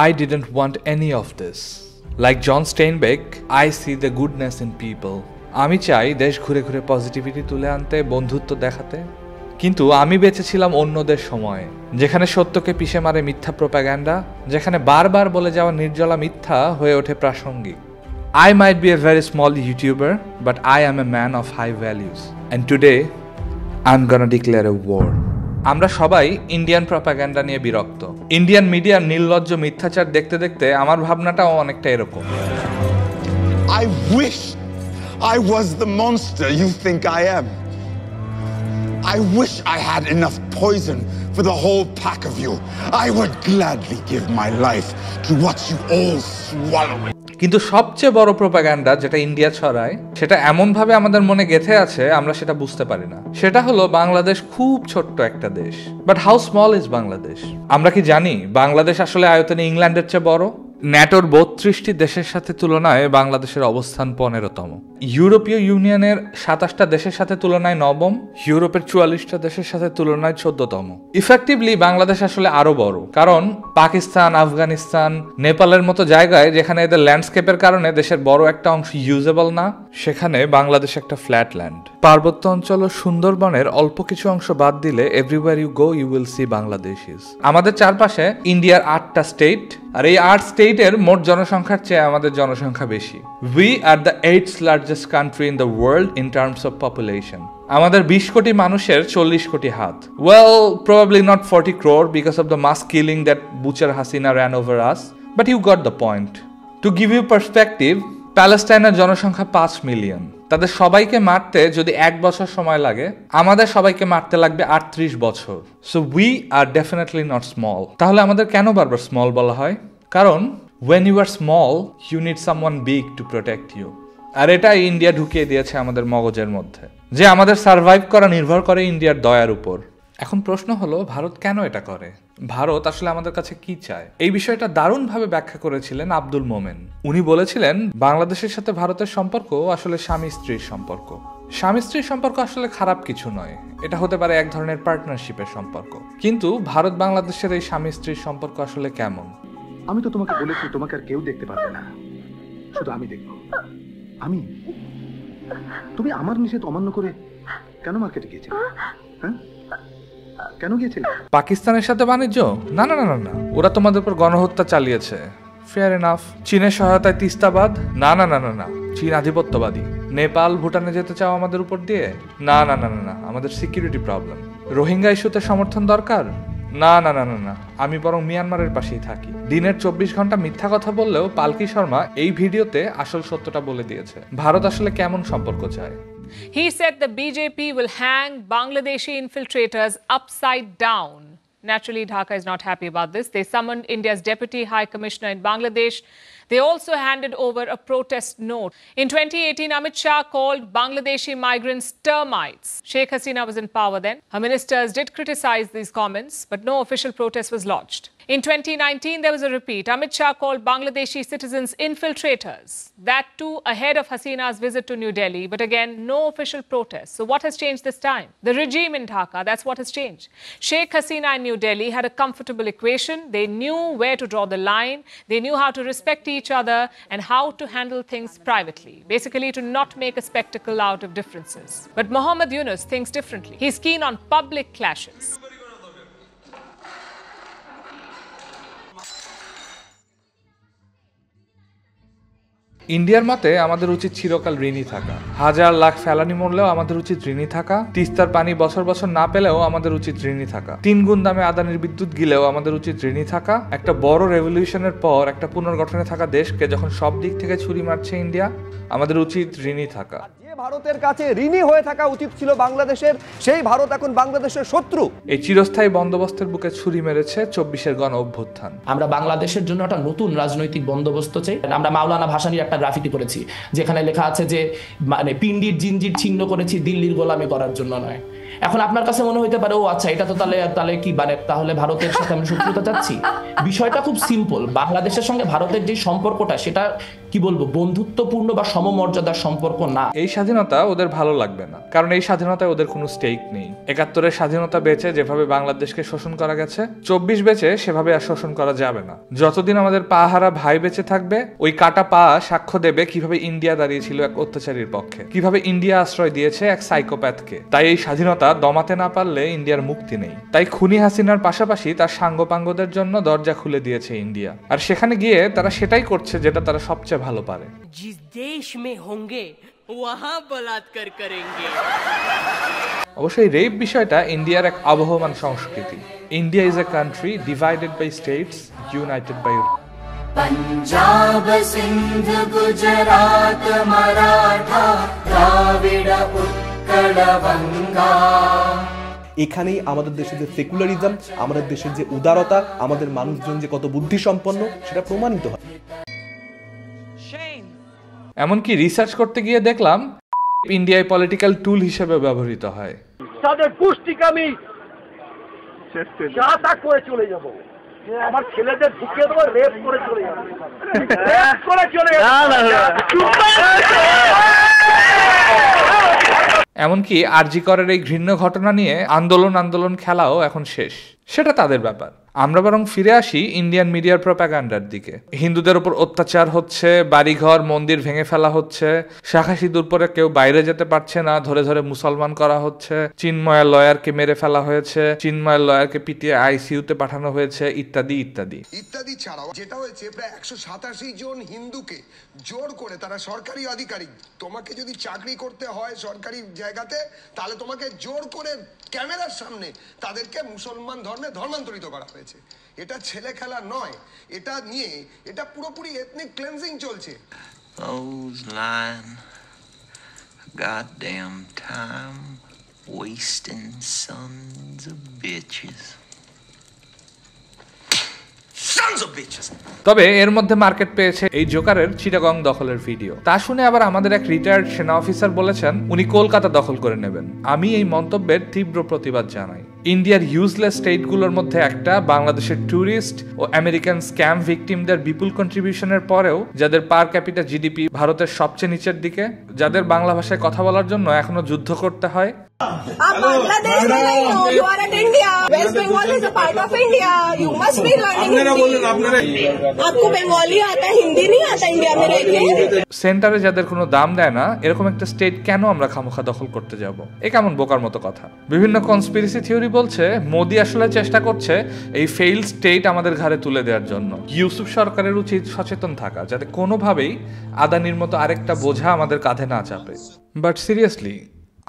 I didn't want any of this. Like John Steinbeck, I see the goodness in people. আমি চাই দেশ ঘুরে ঘুরে পজিটিভিটি তুলে আনতে, বন্ধুত্ব দেখাতে। কিন্তু আমি বেঁচেছিলাম অন্যদের সময়ে, যেখানে সত্যকে পিষে মারে মিথ্যা প্রোপাগ্যান্ডা, যেখানে বারবার বলে যাওয়া নির্জলা মিথ্যা হয়ে ওঠে প্রাসঙ্গিক। I might be a very small YouTuber, but I am a man of high values. And today, I'm gonna declare a war. আমরা সবাই ইন্ডিয়ান প্রপাগ্যান্ডা নিয়ে বিরক্ত। ইন্ডিয়ান মিডিয়ার নির্লজ্জ মিথ্যাচার দেখতে দেখতে আমার ভাবনাটাও অনেকটা এরকম। I wish I was the monster you think I am. I wish I had enough poison for the whole pack of you. I would gladly give my life to watch you all swallow it. কিন্তু সবচেয়ে বড় propaganda যেটা India ছড়ায়, সেটা এমনভাবে আমাদের মনে গেঁথে আছে আমরা সেটা বুঝতে পারি না। সেটা হলো বাংলাদেশ খুব ছোট্ট একটা দেশ। But how small is Bangladesh? আমরা কি জানি বাংলাদেশ আসলে আয়তনে ইংল্যান্ডের চেয়ে বড়? ন্যাটোর 32টি দেশের সাথে তুলনায় বাংলাদেশের অবস্থান 15তম। ইউরোপীয় ইউনিয়নের 27টা দেশের সাথে তুলনায় 9ম। ইউরোপের 44টা দেশের সাথে তুলনায় 14তম। ইফেক্টিভলি বাংলাদেশ আসলে আরো বড়, কারণ পাকিস্তান, আফগানিস্তান, নেপালের মতো জায়গায় যেখানে এদের ল্যান্ডস্কেপের কারণে দেশের বড় একটা অংশ ইউজেবল না, সেখানে বাংলাদেশ একটা ফ্ল্যাট ল্যান্ড। পার্বত্য অঞ্চল ও সুন্দরবনের অল্প কিছু অংশ বাদ দিলে everywhere you go you will see Bangladeshis. আমাদের চারপাশে ইন্ডিয়ার 8টা স্টেট, আর এই 8 স্টেটের মোট জনসংখ্যার চেয়ে আমাদের জনসংখ্যা বেশি। We are the 8th largest country in the world in terms of population. আমাদের 20 কোটি মানুষের 40 কোটি হাত। Well, probably not 40 crore because of the mass killing that Butcher Hasina ran over us, but you got the point. To give you perspective, প্যালেস্টাইনের জনসংখ্যা 5 million. তাদের সবাইকে মারতে যদি 1 বছর সময় লাগে, আমাদের সবাইকে মারতে লাগবে 38 বছর। So we are definitely not small. তাহলে আমাদের কেন বারবার স্মল বলা হয়? কারণ when you are small, you need someone big to protect you. আর এটা ইন্ডিয়া ঢুকিয়ে দিয়েছে আমাদের মগজের মধ্যে, যে আমাদের সার্ভাইভ করা নির্ভর করে ইন্ডিয়ার দয়ার উপর। এখন প্রশ্ন হলো, ভারত কেন এটা করে? ভারত আসলে আমাদের কাছে কি চায়? এই বিষয়টা দারুণভাবে ব্যাখ্যা করেছিলেন আব্দুল মোমেন। উনি বলেছিলেন বাংলাদেশের সাথে ভারতের সম্পর্ক আসলে স্বামী স্ত্রীর সম্পর্ক। স্বামী স্ত্রীর সম্পর্ক আসলে খারাপ কিছু নয়, এটা হতে পারে এক ধরনের পার্টনারশিপের সম্পর্ক। কিন্তু ভারত বাংলাদেশের এই স্বামী স্ত্রীর সম্পর্ক আসলে কেমন? আমি তো তোমাকে বলেছি তোমাকে আর কেউ দেখতে পারবে না, শুধু আমি দেখব। আমি? তুমি আমার নিষেধ অমান্য করে কেন মার্কেটে গিয়েছিলে? হ্যাঁ, কেন গিয়েছিলে? পাকিস্তানের সাথে বাণিজ্য? না না না না না, ওরা তোমাদের উপর গণহত্যা চালিয়েছে। Fair enough. চীনের সহায়তায় তিস্তাবাদ? না না না না না, চীন আধিপত্যবাদী। নেপাল, ভুটানে যেতে চাও আমাদের উপর দিয়ে? না না না না না, আমাদের সিকিউরিটি প্রবলেম। রোহিঙ্গা ইস্যুতে সমর্থন দরকার? না না না না না, আমি বরং মিয়ানমারের পাশেই থাকি। দিনের 24 ঘন্টা মিথ্যা কথা বললেও পালকি শর্মা এই ভিডিওতে আসল সত্যটা বলে দিয়েছে। ভারত আসলে কেমন সম্পর্ক চায়? He said the BJP will hang Bangladeshi infiltrators upside down. Naturally, Dhaka is not happy about this. They summoned India's Deputy High Commissioner in Bangladesh. They also handed over a protest note. In 2018, Amit Shah called Bangladeshi migrants termites. Sheikh Hasina was in power then. Her ministers did criticize these comments, but no official protest was lodged. In 2019, there was a repeat. Amit Shah called Bangladeshi citizens infiltrators. That too ahead of Hasina's visit to New Delhi. But again, no official protest. So what has changed this time? The regime in Dhaka, that's what has changed. Sheikh Hasina in New Delhi had a comfortable equation. They knew where to draw the line. They knew how to respect each other and how to handle things privately. Basically, to not make a spectacle out of differences. But Mohammad Yunus thinks differently. He's keen on public clashes. ইন্ডিয়ার মতে আমাদের উচিত চিরকাল ঋণী থাকা। হাজার লাখ ফেলানি মরলেও আমাদের উচিত ঋণী থাকা। তিস্তার পানি বছর বছর না পেলেও আমাদের উচিত ঋণী থাকা। 3 গুণ দামে আদানির বিদ্যুৎ গিলেও আমাদের উচিত ঋণী থাকা। একটা বড় রেভলিউশনের পর একটা পুনর্গঠনে থাকা দেশকে যখন সব দিক থেকে ছুরি মারছে ইন্ডিয়া, আমাদের উচিত ঋণী থাকা। ভারতের কাছে ঋণী হয়ে থাকা উচিত ছিল বাংলাদেশের, সেই ভারত এখন বাংলাদেশের শত্রু। এই চিরস্থায়ী বন্দোবস্তের বুকে ছুরি মেরেছে 24-এর গণ অভ্যুত্থান। আমরা বাংলাদেশের জন্য একটা নতুন রাজনৈতিক বন্দোবস্ত চাই। আমরা মাওলানা ভাসানীর একটা গ্রাফিতি করেছি, যেখানে লেখা আছে যে মানে পিন্ডির জিনজির ছিন্ন করেছি দিল্লির গোলামি করার জন্য নয়। এখন আপনার কাছে মনে হইতে পারে ও আচ্ছা, এটা তো তাহলে কি মানে তাহলে ভারতের সাথে আমি শত্রুতা চাচ্ছি? বিষয়টা খুব সিম্পল। বাংলাদেশের সঙ্গে ভারতের যে সম্পর্কটা, সেটা কি বলবো বন্ধুত্বপূর্ণ বা সমমর্যাদার সম্পর্ক না। এই স্বাধীনতা ওদের ভালো লাগবে না, কারণ এই স্বাধীনতায় ওদের কোনো স্টেক নেই। 71-এর স্বাধীনতা বেচে যেভাবে বাংলাদেশকে শোষণ করা গেছে, 24 বেচে সেভাবে আর শোষণ করা যাবে না। যতদিন আমাদের পাহারা ভাই বেঁচে থাকবে, ওই কাটা পা সাক্ষ্য দেবে কিভাবে ইন্ডিয়া দাঁড়িয়েছিল এক অত্যাচারীর পক্ষে, কিভাবে ইন্ডিয়া আশ্রয় দিয়েছে এক সাইকোপ্যাথকে। তাই এই স্বাধীনতা দমাতে না পারলে ইন্ডিয়ার মুক্তি নেই। তাই খুনি হাসিনার পাশাপাশি তার সাঙ্গপাঙ্গদের জন্য দরজা খুলে দিয়েছে ইন্ডিয়া, আর সেখানে গিয়ে তারা সেটাই করছে যেটা তারা সবচেয়ে ভালো পারে। जिस देश में होंगे वहां बलात्कार करेंगे। অবশ্যই রেপ বিষয়টা ইন্ডিয়ার এক আবহমান সংস্কৃতি। India is a country divided by states, united by Punjab Sindh Gujarat Maratha Dravida Utkal Banga. এখানেই আমাদের দেশের যে সেকুলারিজম, আমাদের দেশের যে উদারতা, আমাদের মানুষজন যে কত বুদ্ধিসম্পন্ন সেটা প্রমাণিত হয়। এমনকি রিসার্চ করতে গিয়ে দেখলাম ইন্ডিয়ায় পলিটিক্যাল টুল হিসেবে ব্যবহৃত হয়। তাদের পুষ্টিকে আমি যা তা করে চলে যাব, আমার ছেলেদের ঢুকিয়ে দেবো, রেপ করে চলে যাবো, রেপ করে চলে এমনকি আরজি করের এই ঘৃণ্য ঘটনা নিয়ে আন্দোলন খেলাও এখন শেষ, সেটা তাদের ব্যাপার। আমরা বরং ফিরে আসি ইন্ডিয়ান মিডিয়ার প্রোপাগান্ডার দিকে। হিন্দুদের উপর অত্যাচার হচ্ছে, বাড়িঘর মন্দির ভেঙে ফেলা হচ্ছে, শাখা সিঁদুর পরে কেউ বাইরে যেতে পারছে না, ধরে ধরে মুসলমান করা হচ্ছে, চিন্ময় লয়ারকে মেরে ফেলা হয়েছে, চিন্ময় লয়ারকে পিটিয়ে আইসিইউতে পাঠানো হয়েছে, ইত্যাদি ইত্যাদি ইত্যাদি ছাড়াও যেটা হয়েছে প্রায় 187 জন হিন্দুকে জোর করে, তারা সরকারি আধিকারিক, তোমাকে যদি চাকরি করতে হয় সরকারি জায়গাতে, তাহলে তোমাকে জোর করে ক্যামেরার সামনে তাদেরকে মুসলমান ধর্মে ধর্মান্তরিত করা হয়েছে। এটা ছেলে খেলা নয়, এটা নিয়ে এটা পুরোপুরি এথনিক ক্লেন্সিং চলছে। Those lying goddamn time wasting sons of bitches. তবে এর মধ্যে মার্কেট পেয়েছে এই জোকারের চিটাগং দখলের ভিডিও। তা শুনে আবার আমাদের এক রিটায়ার্ড সেনা অফিসার বলেছেন উনি কলকাতা দখল করে নেবেন। আমি এই মন্তব্যের তীব্র প্রতিবাদ জানাই। ইন্ডিয়ার ইউজলেস স্টেটগুলোর মধ্যে একটা, বাংলাদেশের ট্যুরিস্ট ও আমেরিকান স্ক্যাম ভিকটিমদের বিপুল কন্ট্রিবিউশনের পরেও যাদের পার ক্যাপিটা জিডিপি ভারতের সবচেয়ে নিচের দিকে, যাদের বাংলা ভাষায় কথা বলার জন্য এখনো যুদ্ধ করতে হয়। आप बांग्लादेश में नहीं हो, you are at India. West Bengal is a part of India. You must be learning Hindi. आपको बंगाली आता, हिंदी नहीं आता इंडिया में रह के? সেন্টারে যাদের কোনো দাম দেয় না, এরকম একটা স্টেট কেন আমরা খামোখা দখল করতে যাব? এ কেমন বোকার মতো কথা। বিভিন্ন কনস্পিরেসি থিওরি বলছে মোদি আসলে চেষ্টা করছে এই ফেইল স্টেট আমাদের ঘাড়ে তুলে দেওয়ার জন্য। ইউসুফ সরকারের উচিত সচেতন থাকা, যাতে কোনোভাবেই আদানির মতো আরেকটা বোঝা আমাদের কাঁধে না চাপে। বাট সিরিয়াসলি,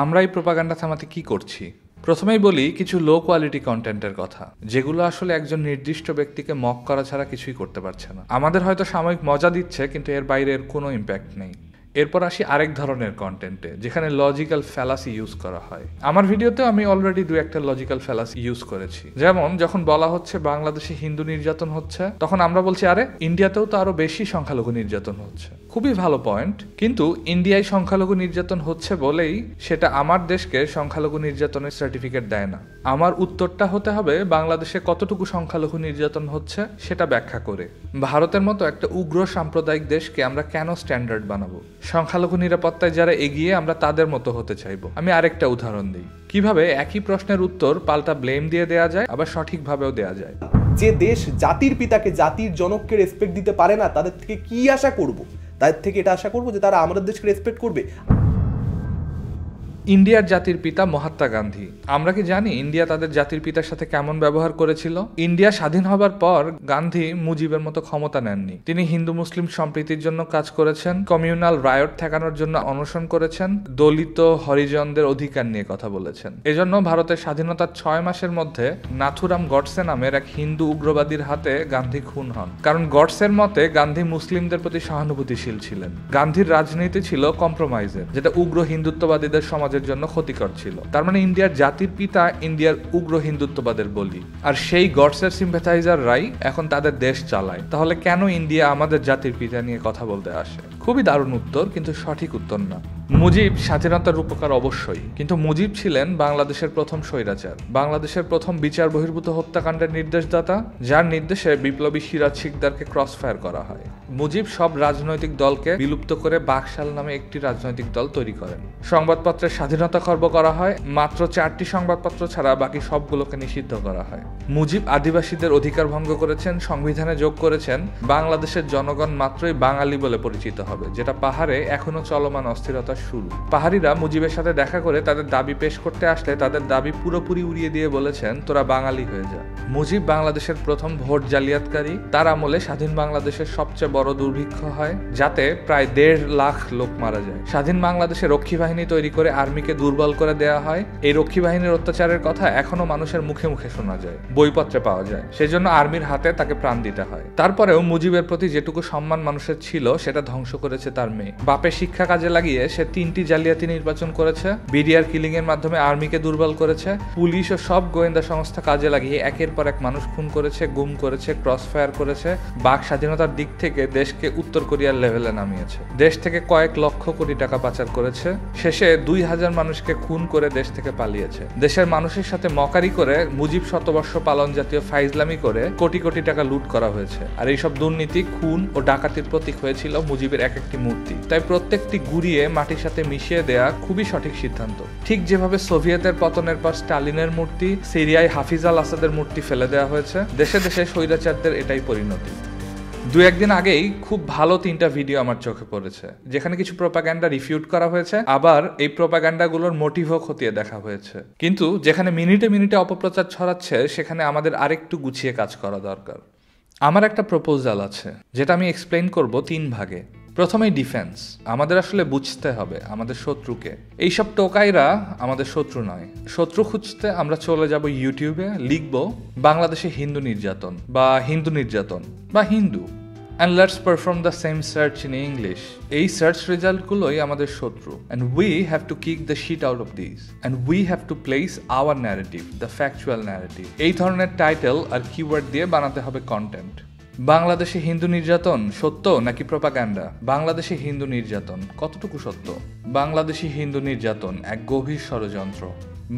আমরা এই প্রোপাগান্ডা থামাতে কি করছি? প্রথমেই বলি কিছু লো কোয়ালিটি কন্টেন্টের কথা, যেগুলো আসলে একজন নির্দিষ্ট ব্যক্তিকে মক করা ছাড়া কিছুই করতে পারছে না। আমাদের হয়তো সাময়িক মজা দিচ্ছে, কিন্তু এর বাইরে এর কোনো ইম্প্যাক্ট নেই। এরপর আসি আরেক ধরনের কন্টেন্টে, যেখানে লজিক্যাল ফ্যালাসি ইউজ করা হয়। আমার ভিডিওতেও আমি অলরেডি দু একটা লজিক্যাল ফ্যালাসি ইউজ করেছি। যেমন যখন বলা হচ্ছে বাংলাদেশে হিন্দু নির্যাতন হচ্ছে, তখন আমরা বলছি আরে ইন্ডিয়াতেও তো আরো বেশি সংখ্যালঘু নির্যাতন হচ্ছে। খুবই ভালো পয়েন্ট, কিন্তু ইন্ডিয়ায় সংখ্যালঘু নির্যাতন হচ্ছে বলেই সেটা আমার দেশকে সংখ্যালঘু নির্যাতনের সার্টিফিকেট দেয় না। আমার উত্তরটা হতে হবে বাংলাদেশে কতটুকু সংখ্যালঘু নির্যাতন হচ্ছে সেটা ব্যাখ্যা করে। ভারতের মতো একটা উগ্র সাম্প্রদায়িক দেশকে আমরা কেন স্ট্যান্ডার্ড বানাবো? সংখ্যালঘু নিরাপত্তায় যারা এগিয়ে, আমরা তাদের মতো হতে চাইবো। আমি আরেকটা উদাহরণ দিই, কিভাবে একই প্রশ্নের উত্তর পাল্টা ব্লেম দিয়ে দেয়া যায়, আবার সঠিকভাবেও দেয়া যায়। যে দেশ জাতির পিতাকে, জাতির জনককে রেসপেক্ট দিতে পারে না, তাদের থেকে কি আশা করব? তাদের থেকে এটা আশা করব যে তারা আমাদের দেশকে রেসপেক্ট করবে। ইন্ডিয়ার জাতির পিতা মহাত্মা গান্ধী, আমরা কি জানি ইন্ডিয়া তাদের জাতির পিতার সাথে কেমন ব্যবহার করেছিল? ইন্ডিয়া স্বাধীন হবার পর গান্ধী মুজিবের মতো ক্ষমতা নেননি। তিনি হিন্দু মুসলিম সম্প্রীতির জন্য কাজ করেছেন, কমিউনাল রায়ট ঠেকানোর জন্য অনশন করেছেন, দলিত হরিজনদের অধিকার নিয়ে কথা বলেছেন। এজন্য ভারতের স্বাধীনতার 6 মাসের মধ্যে নাথুরাম গডসে নামের এক হিন্দু উগ্রবাদীর হাতে গান্ধী খুন হন। কারণ গডসের মতে গান্ধী মুসলিমদের প্রতি সহানুভূতিশীল ছিলেন। গান্ধীর রাজনীতি ছিল কম্প্রোমাইজের, যেটা উগ্র হিন্দুত্ববাদীদের সমাজের জন্য ক্ষতিকর ছিল। তার মানে ইন্ডিয়ার জাতির পিতা ইন্ডিয়ার উগ্র হিন্দুত্ববাদের বলি, আর সেই গডসের সিম্প্যাথাইজাররাই এখন তাদের দেশ চালায়। তাহলে কেন ইন্ডিয়া আমাদের জাতির পিতা নিয়ে কথা বলতে আসে? খুবই দারুণ উত্তর, কিন্তু সঠিক উত্তর না। মুজিব স্বাধীনতার রূপকার অবশ্যই, কিন্তু মুজিব ছিলেন বাংলাদেশের প্রথম স্বৈরাচার, বাংলাদেশের প্রথম বিচার বহির্ভূত হত্যাকাণ্ডের নির্দেশদাতা, যার নির্দেশে বিপ্লবী সিরাজ শিকদারকে ক্রসফায়ার করা হয়। মুজিব সব রাজনৈতিক দলকে বিলুপ্ত করে বাকশাল নামে একটি রাজনৈতিক দল তৈরি করেন। সংবাদপত্রের স্বাধীনতা খর্ব করা হয়, মাত্র 4টি সংবাদপত্র ছাড়া বাকি সবগুলোকে নিষিদ্ধ করা হয়। মুজিব আদিবাসীদের অধিকার ভঙ্গ করেছেন, সংবিধানে যোগ করেছেন বাংলাদেশের জনগণ মাত্রই বাঙালি বলে পরিচিত হবে, যেটা পাহাড়ে এখনো চলমান অস্থিরতার শুরু। পাহাড়িরা মুজিবের সাথে দেখা করে তাদের দাবি পেশ করতে আসলে তাদের দাবি পুরোপুরি উড়িয়ে দিয়ে বলেছেন, তোরা বাঙালি হয়ে যা। মুজিব বাংলাদেশের প্রথম ভোট জালিয়াতকারী। তার আমলে স্বাধীন বাংলাদেশের সবচেয়ে বড় দুর্ভিক্ষ হয়, যাতে প্রায় 1.5 লাখ লোক মারা যায়। স্বাধীন বাংলাদেশে রক্ষী বাহিনী তৈরি করে আর্মিকে দুর্বল করে দেওয়া হয়। এই রক্ষী বাহিনীর অত্যাচারের কথা এখনো মানুষের মুখে মুখে শোনা যায়, বইপত্রে পাওয়া যায়। সেজন্য আর্মির হাতে তাকে প্রাণ দিতে হয়। তারপরেও মুজিবের প্রতি যেটুকু সম্মান মানুষের ছিল সেটা ধ্বংস করেছে তার মেয়ে। বাপের শিক্ষা কাজে লাগিয়ে সে 3টি জালিয়াতি নির্বাচন করেছে, বিডিআর কিলিং এর মাধ্যমে আর্মিকে দুর্বল করেছে, পুলিশ ও সব গোয়েন্দা সংস্থা কাজে লাগিয়ে একের পর এক মানুষ খুন করেছে, গুম করেছে, ক্রসফায়ার করেছে। বাক স্বাধীনতার দিক থেকে দেশকে উত্তর কোরিয়ার লেভেলে নামিয়েছে। দেশ থেকে কয়েক লক্ষ কোটি টাকা পাচার করেছে। শেষে 2000 মানুষকে খুন করে দেশ থেকে পালিয়েছে। দেশের মানুষের সাথে মকারি করে মুজিব শতবর্ষ পালন জাতীয় ফাইজলামি করে কোটি কোটি টাকা লুট করা হয়েছে। আর এইসব দুর্নীতি, খুন ও ডাকাতির প্রতীক হয়েছিল মুজিবের এক একটি মূর্তি। তাই প্রত্যেকটি গুড়িয়ে মাটির সাথে মিশিয়ে দেয়া খুবই সঠিক সিদ্ধান্ত। ঠিক যেভাবে সোভিয়েতের পতনের পর স্টালিনের মূর্তি, সিরিয়ায় হাফিজ আল আসাদের মূর্তি ফেলে দেওয়া হয়েছে, দেশে দেশে স্বৈরাচারদের এটাই পরিণতি। 2-1 দিন আগেই খুব ভালো 3টা ভিডিও আমার চোখে পড়েছে, যেখানে কিছু প্রোপাগান্ডা রিফিউট করা হয়েছে, আবার এই প্রোপাগান্ডাগুলোর মোটিভও খতিয়ে দেখা হয়েছে। কিন্তু যেখানে মিনিটে মিনিটে অপপ্রচার ছড়াচ্ছে, সেখানে আমাদের আরেকটু গুছিয়ে কাজ করা দরকার। আমার একটা প্রপোজাল আছে, যেটা আমি এক্সপ্লেইন করব 3 ভাগে। প্রথমেই ডিফেন্স। আমাদের আসলে বুঝতে হবে আমাদের শত্রুকে। এইসব টোকাইরা আমাদের শত্রু নয়। শত্রু খুঁজতে আমরা চলে যাব ইউটিউবে, লিখব বাংলাদেশে হিন্দু নির্যাতন বা হিন্দু নির্যাতন বা Hindu, and let's perform the same search in English. এই সার্চ রেজাল্টগুলোই আমাদের শত্রু, and we have to kick the shit out of these, and we have to place our narrative, the factual narrative. এই ধরনের টাইটেল আর কিওয়ার্ড দিয়ে বানাতে হবে content. বাংলাদেশে হিন্দু নির্যাতন সত্য নাকি প্রোপাগান্ডা? বাংলাদেশে হিন্দু নির্যাতন কতটুকু সত্য? বাংলাদেশি হিন্দু নির্যাতন এক গভীর ষড়যন্ত্র।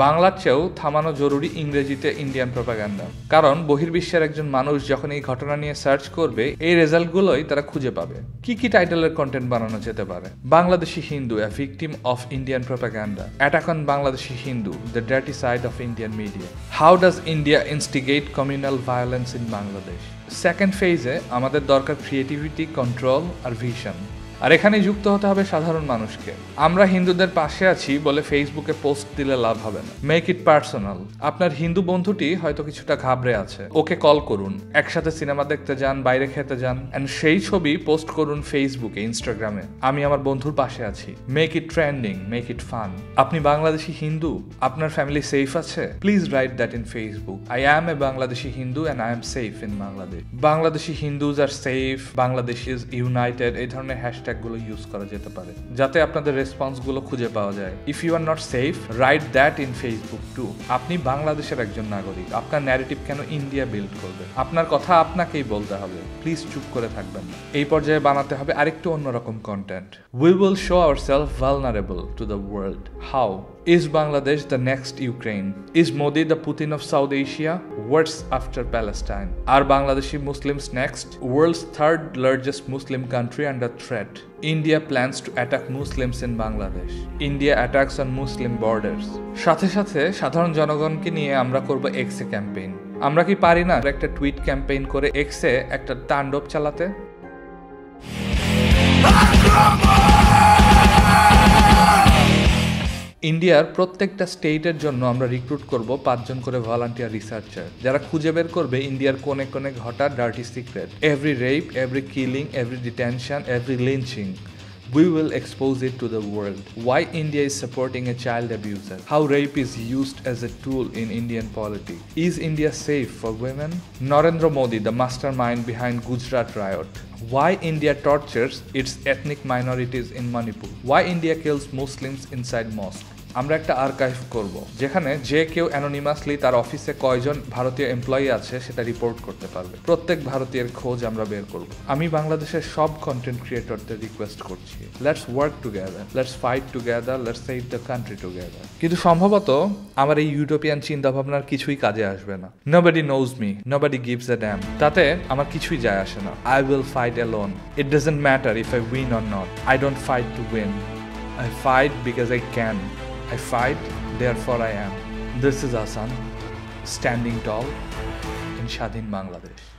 বাংলার চেয়েও থামানো জরুরি ইংরেজিতে ইন্ডিয়ান প্রোপাগান্ডা। কারণ বহির্বিশ্বের একজন মানুষ যখন এই ঘটনা নিয়ে সার্চ করবে, এই রেজাল্টগুলোই তারা খুঁজে পাবে। কি কি টাইটেলের কন্টেন্ট বানানো যেতে পারে? Bangladeshi Hindu, a victim of Indian propaganda. Attack on Bangladeshi Hindu, the dirty side of Indian media. How does India instigate communal violence in Bangladesh? Second ফেজে আমাদের দরকার ক্রিয়েটিভিটি, কন্ট্রোল আর ভিশন। আর এখানে যুক্ত হতে হবে সাধারণ মানুষকে। আমরা হিন্দুদের পাশে আছি বলে ফেসবুকে পোস্ট দিলে লাভ হবে না। Make it personal. আপনার হিন্দু বন্ধুটি হয়তো কিছুটা ঘাবড়ে আছে, ওকে কল করুন, একসাথে সিনেমা দেখতে যান, বাইরে খেতে যান, এন্ড সেই ছবি পোস্ট করুন ফেসবুকে, ইনস্টাগ্রামে, আমি আমার বন্ধুর পাশে আছি। Make it trending, make it fun. আপনি বাংলাদেশি হিন্দু, আপনার ফ্যামিলি সেফ আছে? Please write that in Facebook. I am a Bangladeshi Hindu and I am safe in Bangladesh. Bangladeshi Hindus are safe, Bangladesh is united, এই ধরনের হ্যাশট্যাগ গুলো ইউজ করা যেতে পারে, যাতে আপনাদের রেসপন্স গুলো খুঁজে পাওয়া যায়। If you are not safe, write that in Facebook too. আপনি বাংলাদেশের একজন নাগরিক, আপনার ন্যারেটিভ কেন ইন্ডিয়া বিল্ড করবে? আপনার কথা আপনাকেই বলতে হবে, প্লিজ চুপ করে থাকবেন না। এই পর্যায়ে বানাতে হবে আরেকটু অন্যরকম content. We will show ourself vulnerable to the world. How? Is Bangladesh the next Ukraine? Is Modi the Putin of South Asia? What's after Palestine? Are Bangladeshi Muslims next? World's third largest Muslim country under threat. India plans to attack Muslims in Bangladesh. India attacks on Muslim borders. সাথে সাথে সাধারণ জনগণকে নিয়ে আমরা করব এক্সে campaign. আমরা কি পারি না একটা টুইট ক্যাম্পেইন করে এক্সে একটা তাণ্ডব চালাতে? ইন্ডিয়ার প্রত্যেকটা স্টেটের জন্য আমরা রিক্রুট করব 5 জন করে ভলান্টিয়ার রিসার্চার, যারা খুঁজে বের করবে ইন্ডিয়ার কোনে কোনে ঘটা dirty secret. Every rape, every killing, every detention, every lynching, we will expose it to the world. Why India is supporting a child abuser? How rape is used as a tool in Indian polity? Is India safe for women? Narendra Modi, the mastermind behind Gujarat riot. Why India tortures its ethnic minorities in Manipur? Why India kills Muslims inside mosque? আমরা একটা archive করব, যেখানে যে কেউ anonymously তার অফিসে কয়জন ভারতীয় এমপ্লয়ি আছে সেটা রিপোর্ট করতে পারবে। প্রত্যেক ভারতীয়ের খোঁজ আমরা বের করব। আমি বাংলাদেশের সব কন্টেন্ট ক্রিয়েটরদের রিকোয়েস্ট করছি, let's work together, let's fight together, let's save the country together. কিন্তু সম্ভবত আমার এই ইউটোপিয়ান চিন্তা ভাবনার কিছুই কাজে আসবে না। Nobody nose me, nobody gives আ ড্যাম। তাতে আমার কিছুই যায় আসে না। I will fight alone. It doesn't matter if I win or not. I don't fight to win, I fight because I can. I fight, therefore I am. This is Hasan, standing tall in Shadhin Bangladesh.